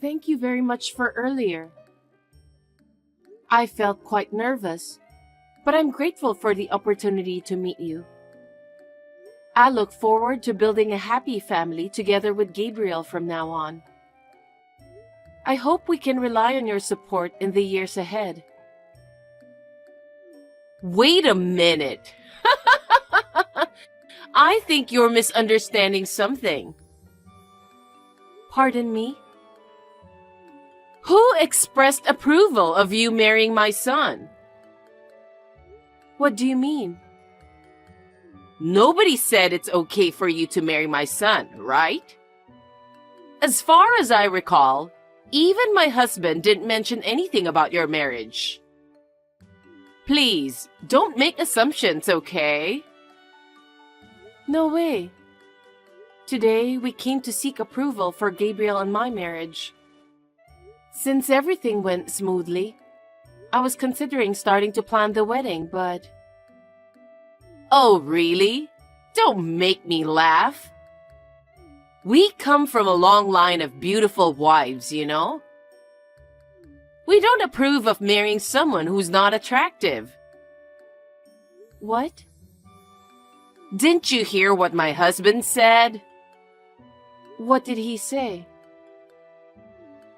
Thank you very much for earlier. I felt quite nervous, but I'm grateful for the opportunity to meet you. I look forward to building a happy family together with Gabriel from now on. I hope we can rely on your support in the years ahead. Wait a minute. I think you're misunderstanding something. Pardon me? Who expressed approval of you marrying my son? What do you mean? Nobody said it's okay for you to marry my son, right? As far as I recall, even my husband didn't mention anything about your marriage. Please, don't make assumptions, okay? No way. Today, we came to seek approval for Gabriel and my marriage. Since everything went smoothly, I was considering starting to plan the wedding, but... Oh, really? Don't make me laugh. We come from a long line of beautiful wives, you know? We don't approve of marrying someone who's not attractive. What? Didn't you hear what my husband said? What did he say?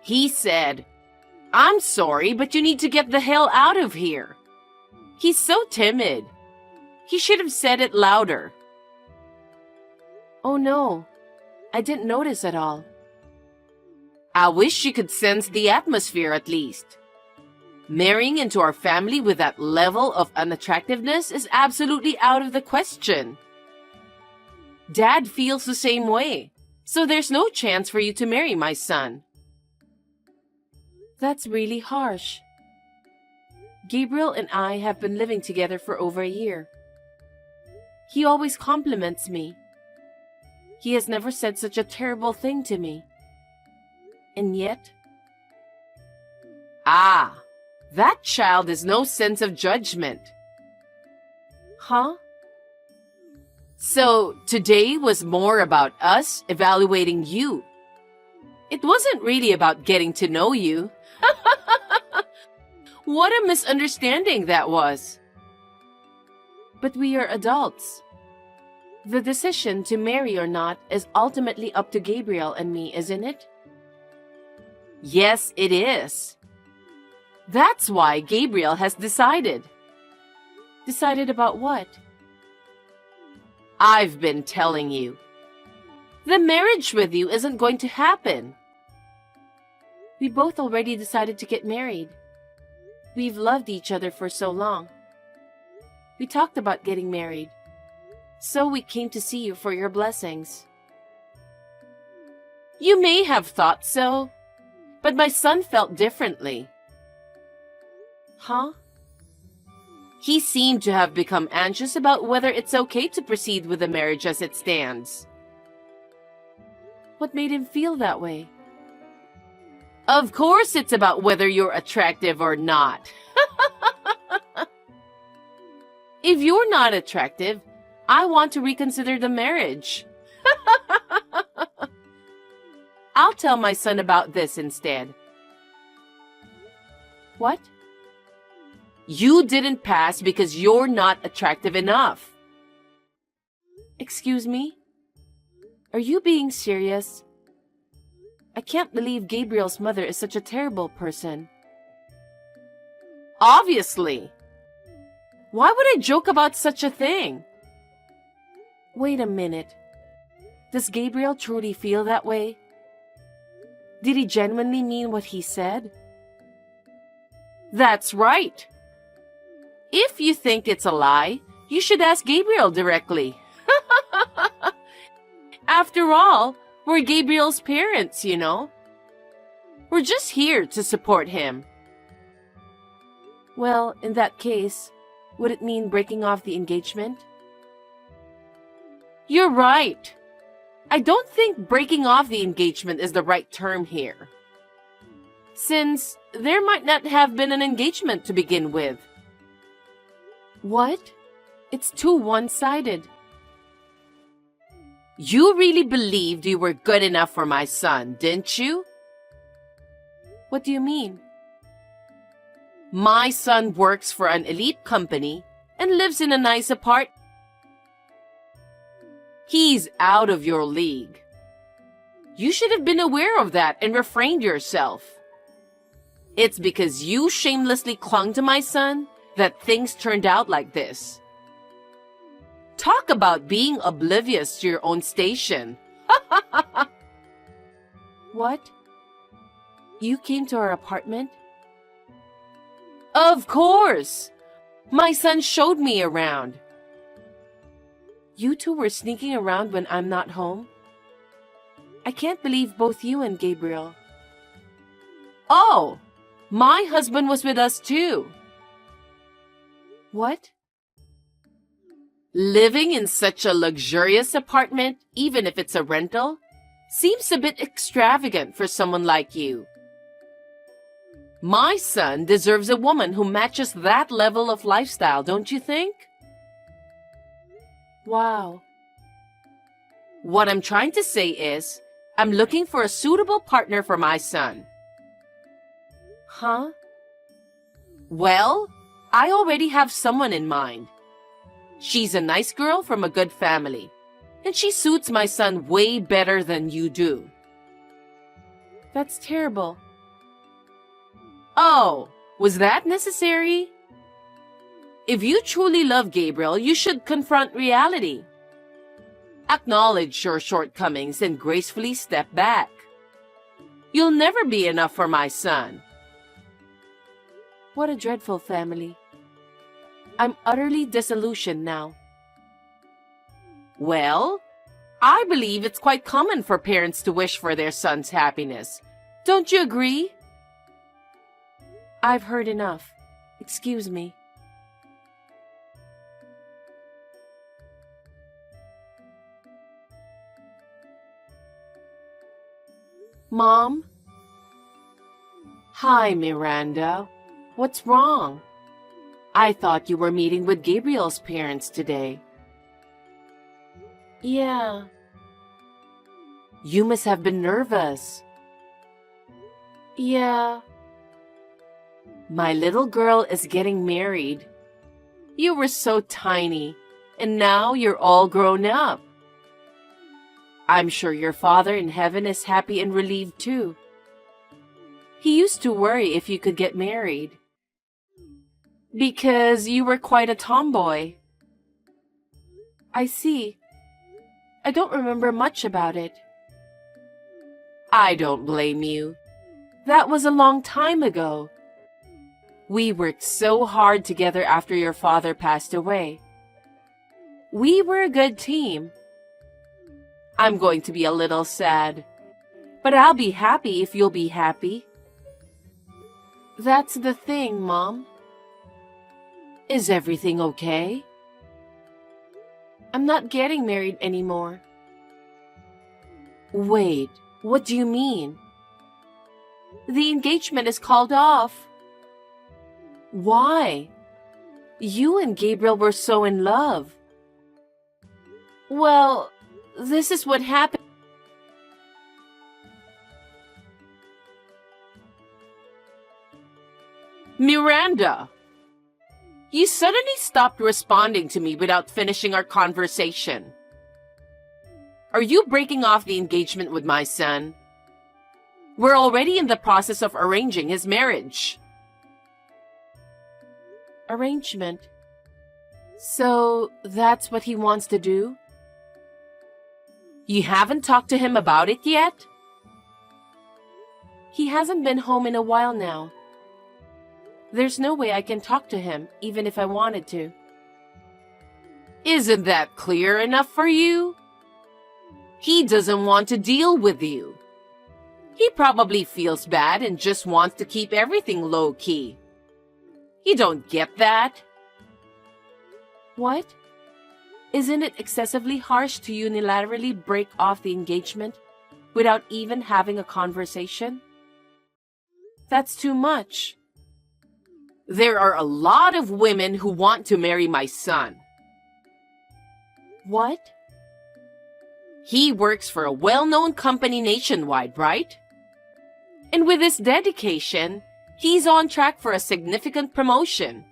He said, "I'm sorry, but you need to get the hell out of here." He's so timid. He should have said it louder. Oh no, I didn't notice at all. I wish you could sense the atmosphere at least. Marrying into our family with that level of unattractiveness is absolutely out of the question. Dad feels the same way, so there's no chance for you to marry my son. That's really harsh. Gabriel and I have been living together for over a year. He always compliments me. He has never said such a terrible thing to me. And yet... Ah, that child has no sense of judgment. Huh? So today was more about us evaluating you. It wasn't really about getting to know you. What a misunderstanding that was. But we are adults. The decision to marry or not is ultimately up to Gabriel and me, isn't it? Yes, it is. That's why Gabriel has decided. Decided about what? I've been telling you. The marriage with you isn't going to happen. We both already decided to get married. We've loved each other for so long. We talked about getting married. So we came to see you for your blessings. You may have thought so, but my son felt differently. Huh? He seemed to have become anxious about whether it's okay to proceed with the marriage as it stands. What made him feel that way? Of course it's about whether you're attractive or not. If you're not attractive, I want to reconsider the marriage. I'll tell my son about this instead. What? You didn't pass because you're not attractive enough. Excuse me? Are you being serious? I can't believe Gabriel's mother is such a terrible person. Obviously. Why would I joke about such a thing? Wait a minute. Does Gabriel truly feel that way? Did he genuinely mean what he said? That's right. If you think it's a lie, you should ask Gabriel directly. After all, we're Gabriel's parents, you know. We're just here to support him. Well, in that case, would it mean breaking off the engagement? You're right. I don't think breaking off the engagement is the right term here, since there might not have been an engagement to begin with. What? It's too one-sided. You really believed you were good enough for my son, didn't you? What do you mean? My son works for an elite company and lives in a nice apartment. He's out of your league. You should have been aware of that and refrained yourself. It's because you shamelessly clung to my son that things turned out like this. Talk about being oblivious to your own station. What? You came to our apartment? Of course! My son showed me around. You two were sneaking around when I'm not home? I can't believe both you and Gabriel. Oh! My husband was with us too. What? Living in such a luxurious apartment, even if it's a rental, seems a bit extravagant for someone like you. My son deserves a woman who matches that level of lifestyle, don't you think? Wow. What I'm trying to say is, I'm looking for a suitable partner for my son. Huh? Well, I already have someone in mind. She's a nice girl from a good family, and she suits my son way better than you do. That's terrible. Oh, was that necessary? If you truly love Gabriel, you should confront reality. Acknowledge your shortcomings and gracefully step back. You'll never be enough for my son. What a dreadful family. I'm utterly disillusioned now. Well, I believe it's quite common for parents to wish for their son's happiness. Don't you agree? I've heard enough. Excuse me. Mom? Hi, Miranda. What's wrong? I thought you were meeting with Gabriel's parents today. Yeah. You must have been nervous. Yeah. My little girl is getting married. You were so tiny, and now you're all grown up. I'm sure your father in heaven is happy and relieved too. He used to worry if you could get married, because you were quite a tomboy. I see. I don't remember much about it. I don't blame you. That was a long time ago. We worked so hard together after your father passed away. We were a good team. I'm going to be a little sad, but I'll be happy if you'll be happy. That's the thing, Mom. Is everything okay? I'm not getting married anymore. Wait, what do you mean? The engagement is called off. Why? You and Gabriel were so in love. Well, this is what happened. Miranda! You suddenly stopped responding to me without finishing our conversation. Are you breaking off the engagement with my son? We're already in the process of arranging his marriage. Arrangement? So that's what he wants to do? You haven't talked to him about it yet? He hasn't been home in a while now. There's no way I can talk to him, even if I wanted to. Isn't that clear enough for you? He doesn't want to deal with you. He probably feels bad and just wants to keep everything low-key. You don't get that? What? Isn't it excessively harsh to unilaterally break off the engagement without even having a conversation? That's too much. There are a lot of women who want to marry my son. What? He works for a well-known company nationwide, right? And with his dedication, he's on track for a significant promotion.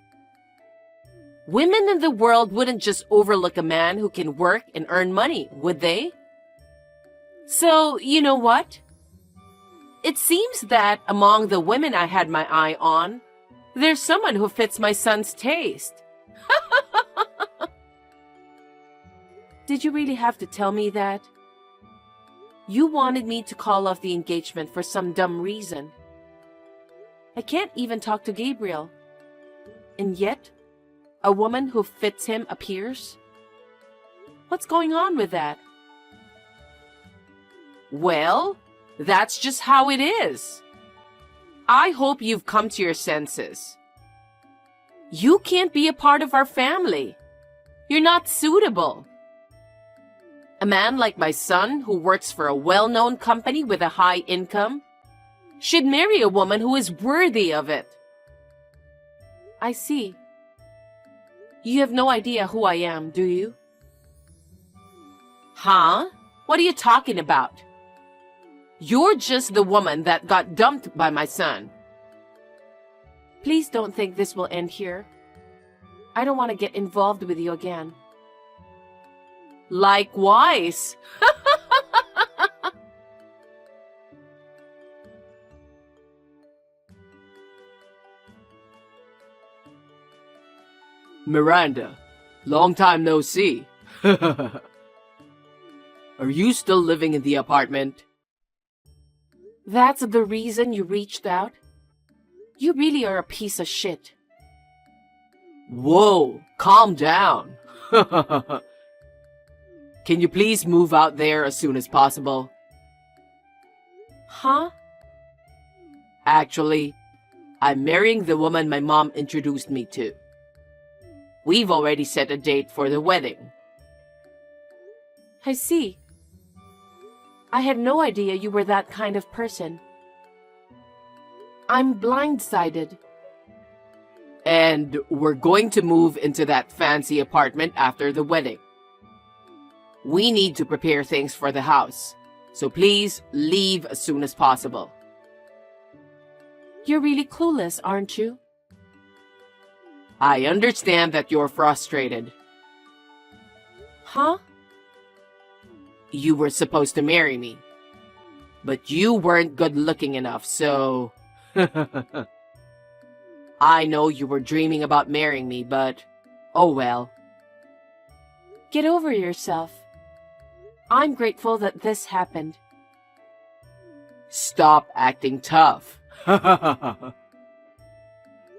Women in the world wouldn't just overlook a man who can work and earn money, would they? So, you know what? It seems that among the women I had my eye on, there's someone who fits my son's taste. Did you really have to tell me that? You wanted me to call off the engagement for some dumb reason. I can't even talk to Gabriel. And yet, a woman who fits him appears? What's going on with that? Well, that's just how it is. I hope you've come to your senses. You can't be a part of our family. You're not suitable. A man like my son, who works for a well-known company with a high income, should marry a woman who is worthy of it. I see. You have no idea who I am, do you? Huh? What are you talking about? You're just the woman that got dumped by my son. Please don't think this will end here. I don't want to get involved with you again. Likewise. Miranda, long time no see. Are you still living in the apartment? That's the reason you reached out? You really are a piece of shit. Whoa, calm down. Can you please move out there as soon as possible? Huh? Actually, I'm marrying the woman my mom introduced me to. We've already set a date for the wedding. I see. I had no idea you were that kind of person. I'm blindsided. And we're going to move into that fancy apartment after the wedding. We need to prepare things for the house, so please leave as soon as possible. You're really clueless, aren't you? I understand that you're frustrated. Huh? You were supposed to marry me, but you weren't good looking enough, so... I know you were dreaming about marrying me, but oh well. Get over yourself. I'm grateful that this happened. Stop acting tough.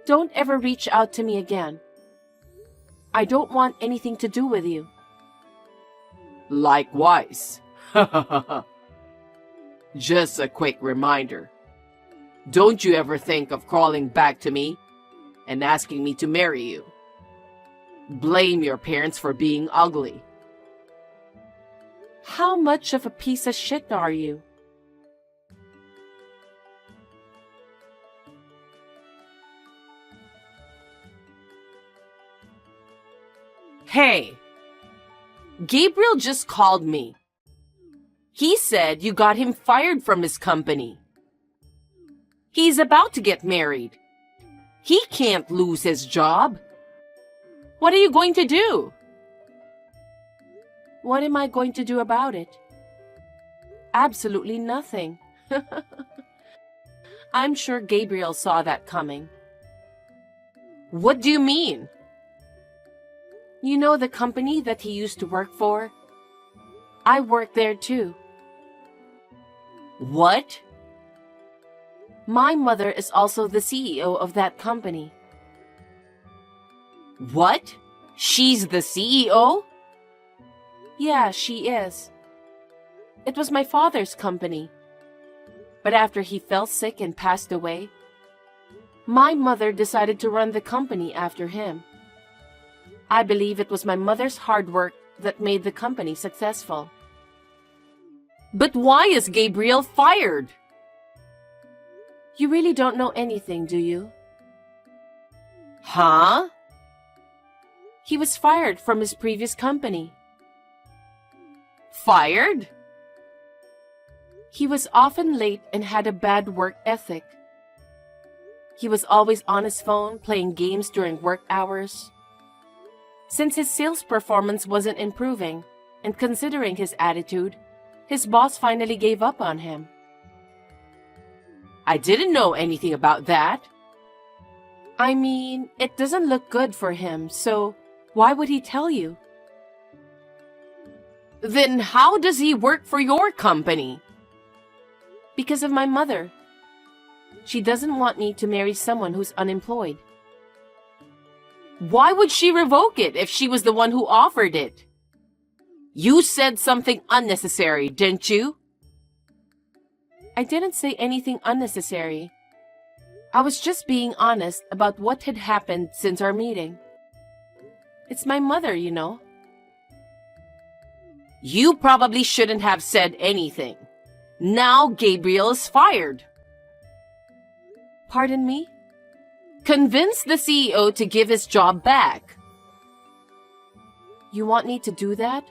Don't ever reach out to me again. I don't want anything to do with you. Likewise. Just a quick reminder. Don't you ever think of crawling back to me and asking me to marry you. Blame your parents for being ugly. How much of a piece of shit are you? Hey, Gabriel just called me. He said you got him fired from his company. He's about to get married. He can't lose his job. What are you going to do? What am I going to do about it? Absolutely nothing. I'm sure Gabriel saw that coming. What do you mean? You know the company that he used to work for? I work there too. What? My mother is also the CEO of that company. What? She's the CEO? Yeah, she is. It was my father's company. But after he fell sick and passed away, my mother decided to run the company after him. I believe it was my mother's hard work that made the company successful. But why is Gabriel fired? You really don't know anything, do you? Huh? He was fired from his previous company. Fired? He was often late and had a bad work ethic. He was always on his phone playing games during work hours. Since his sales performance wasn't improving, and considering his attitude, his boss finally gave up on him. I didn't know anything about that. I mean, it doesn't look good for him, so why would he tell you? Then how does he work for your company? Because of my mother. She doesn't want me to marry someone who's unemployed. Why would she revoke it if she was the one who offered it? You said something unnecessary, didn't you? I didn't say anything unnecessary. I was just being honest about what had happened since our meeting. It's my mother, you know. You probably shouldn't have said anything. Now Gabriel is fired. Pardon me? Convince the CEO to give his job back. You want me to do that?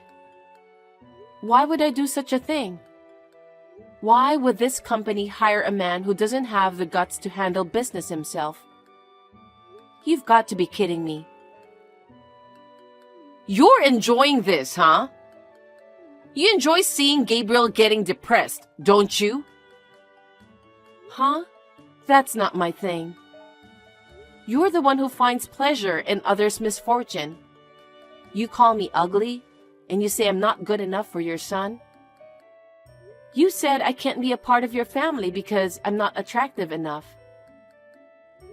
Why would I do such a thing? Why would this company hire a man who doesn't have the guts to handle business himself? You've got to be kidding me. You're enjoying this, huh? You enjoy seeing Gabriel getting depressed, don't you? Huh? That's not my thing. You're the one who finds pleasure in others' misfortune. You call me ugly, and you say I'm not good enough for your son. You said I can't be a part of your family because I'm not attractive enough.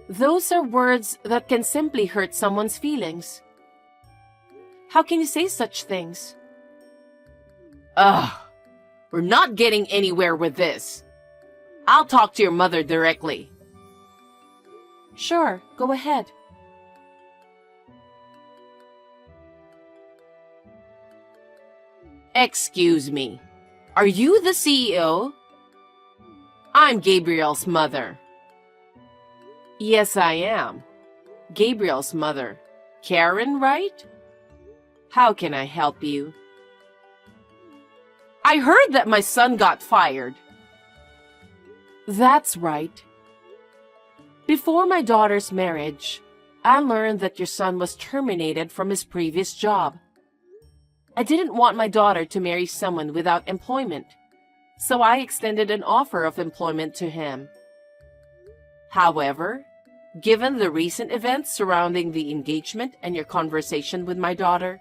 Those are words that can simply hurt someone's feelings. How can you say such things? Ugh, we're not getting anywhere with this. I'll talk to your mother directly. Sure, go ahead. Excuse me. Are you the CEO? I'm Gabriel's mother. Yes, I am. Gabriel's mother. Karen, right? How can I help you? I heard that my son got fired. That's right. Before my daughter's marriage, I learned that your son was terminated from his previous job. I didn't want my daughter to marry someone without employment, so I extended an offer of employment to him. However, given the recent events surrounding the engagement and your conversation with my daughter,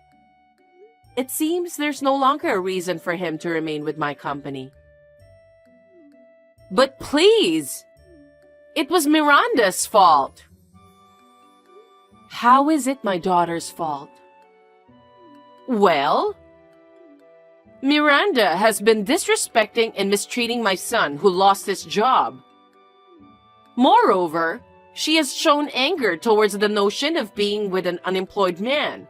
it seems there's no longer a reason for him to remain with my company. But please, it was Miranda's fault. How is it my daughter's fault? Well, Miranda has been disrespecting and mistreating my son who lost his job. Moreover, she has shown anger towards the notion of being with an unemployed man,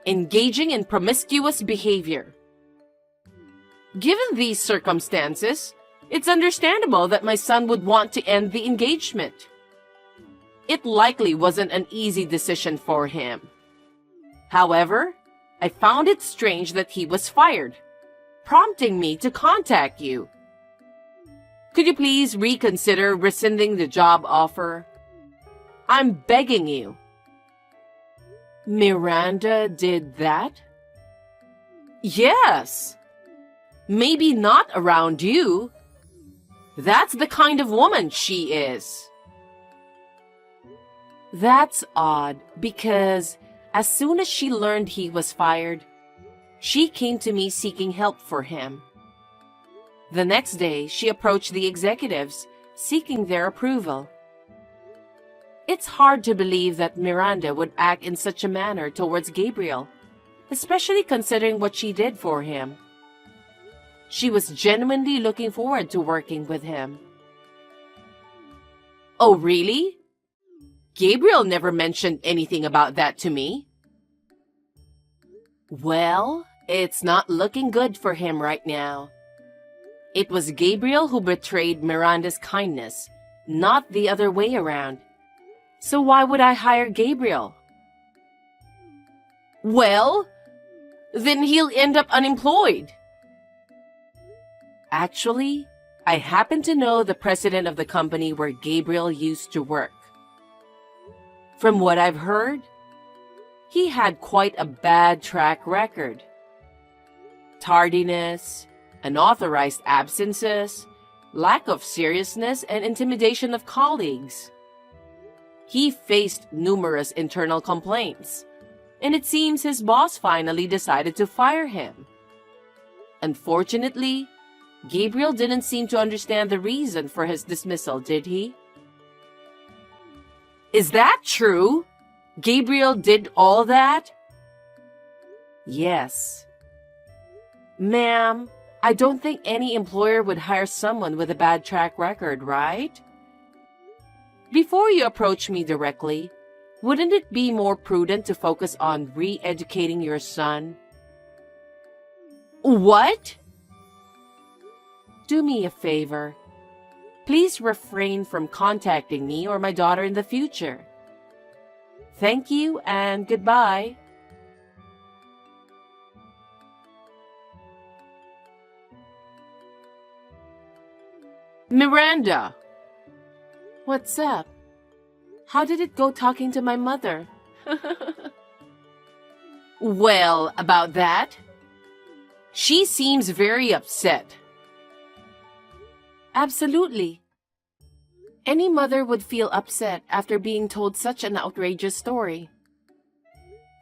engaging in promiscuous behavior. Given these circumstances, it's understandable that my son would want to end the engagement. It likely wasn't an easy decision for him. However, I found it strange that he was fired, prompting me to contact you. Could you please reconsider rescinding the job offer? I'm begging you. Miranda did that? Yes. Maybe not around you. That's the kind of woman she is. That's odd, because as soon as she learned he was fired, she came to me seeking help for him. The next day, she approached the executives, seeking their approval. It's hard to believe that Miranda would act in such a manner towards Gabriel, especially considering what she did for him. She was genuinely looking forward to working with him. Oh, really? Gabriel never mentioned anything about that to me. Well, it's not looking good for him right now. It was Gabriel who betrayed Miranda's kindness, not the other way around. So why would I hire Gabriel? Well, then he'll end up unemployed. Actually, I happen to know the president of the company where Gabriel used to work. From what I've heard, he had quite a bad track record. Tardiness, unauthorized absences, lack of seriousness, and intimidation of colleagues. He faced numerous internal complaints, and it seems his boss finally decided to fire him. Unfortunately, Gabriel didn't seem to understand the reason for his dismissal, did he? Is that true? Gabriel did all that? Yes. Ma'am, I don't think any employer would hire someone with a bad track record, right? Before you approach me directly, wouldn't it be more prudent to focus on re-educating your son? What? Do me a favor. Please refrain from contacting me or my daughter in the future. Thank you and goodbye. Miranda! What's up? How did it go talking to my mother? Well, about that, she seems very upset. Absolutely. Any mother would feel upset after being told such an outrageous story.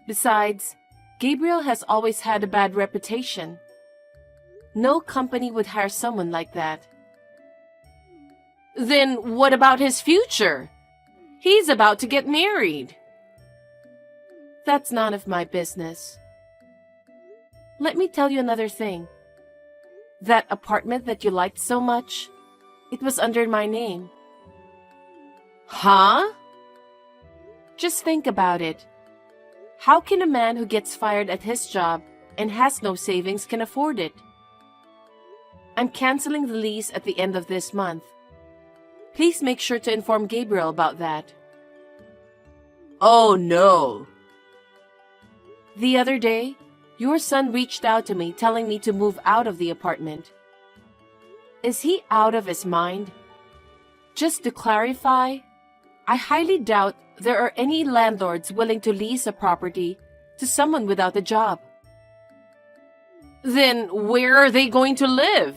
Besides, Gabriel has always had a bad reputation. No company would hire someone like that. Then what about his future? He's about to get married. That's none of my business. Let me tell you another thing. That apartment that you liked so much, it was under my name. Huh? Just think about it. How can a man who gets fired at his job and has no savings can afford it? I'm canceling the lease at the end of this month. Please make sure to inform Gabriel about that. Oh no. The other day, your son reached out to me telling me to move out of the apartment. Is he out of his mind? Just to clarify, I highly doubt there are any landlords willing to lease a property to someone without a job. Then where are they going to live?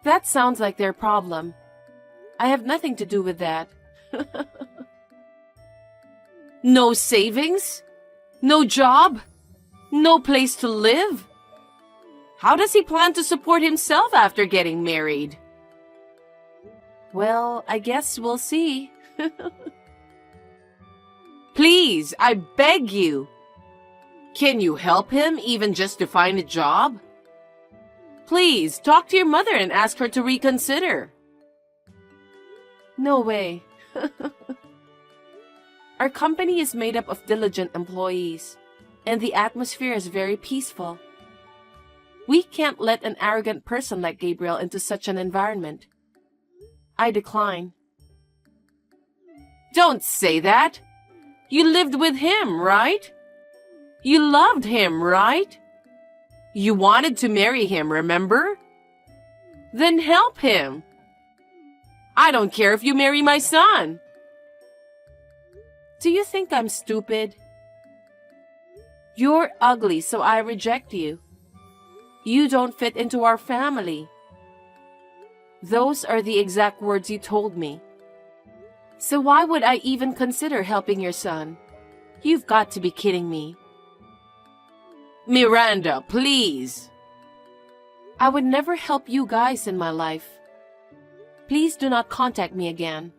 That sounds like their problem. I have nothing to do with that. No savings? No job? No place to live? How does he plan to support himself after getting married? Well, I guess we'll see. Please, I beg you. Can you help him even just to find a job? Please, talk to your mother and ask her to reconsider. No way. Our company is made up of diligent employees, and the atmosphere is very peaceful. We can't let an arrogant person like Gabriel into such an environment. I decline. Don't say that. You lived with him, right? You loved him, right? You wanted to marry him, remember? Then help him. I don't care if you marry my son. Do you think I'm stupid? You're ugly, so I reject you. You don't fit into our family. Those are the exact words you told me. So why would I even consider helping your son? You've got to be kidding me. Miranda, please. I would never help you guys in my life. Please do not contact me again.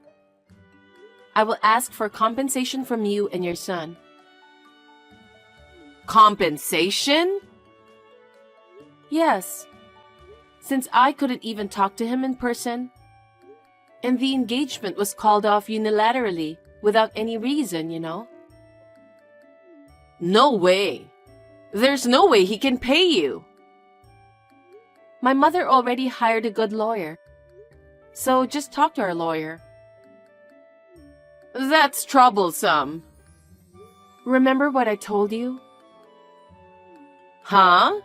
I will ask for compensation from you and your son. Compensation? Yes. Since I couldn't even talk to him in person, and the engagement was called off unilaterally without any reason, you know. No way. There's no way he can pay you. My mother already hired a good lawyer, so just talk to our lawyer. That's troublesome. Remember what I told you? Huh?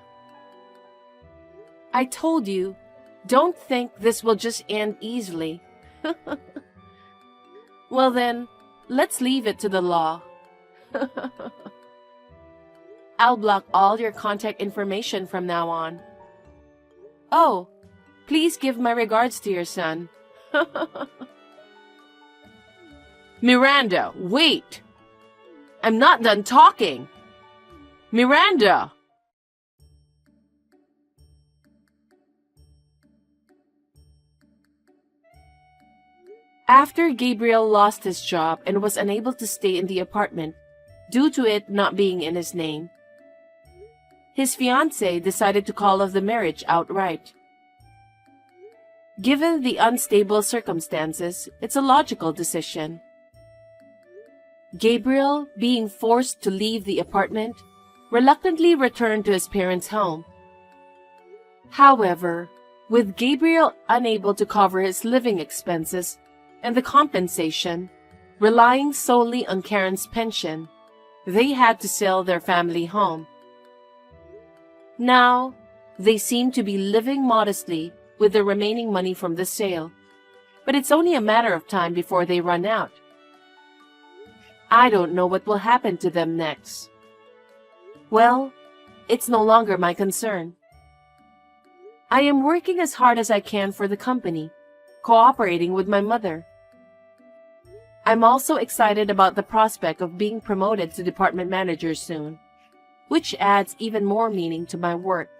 I told you Don't think this will just end easily. Well then, let's leave it to the law. I'll block all your contact information from now on. Oh, please give my regards to your son. Miranda, wait! I'm not done talking! Miranda! After Gabriel lost his job and was unable to stay in the apartment due to it not being in his name, his fiancée decided to call off the marriage outright. Given the unstable circumstances, it's a logical decision. Gabriel, being forced to leave the apartment, reluctantly returned to his parents' home. However, with Gabriel unable to cover his living expenses and the compensation, relying solely on Karen's pension, they had to sell their family home. Now, they seem to be living modestly with the remaining money from the sale, but it's only a matter of time before they run out. I don't know what will happen to them next. Well, it's no longer my concern. I am working as hard as I can for the company, cooperating with my mother. I'm also excited about the prospect of being promoted to department manager soon, which adds even more meaning to my work.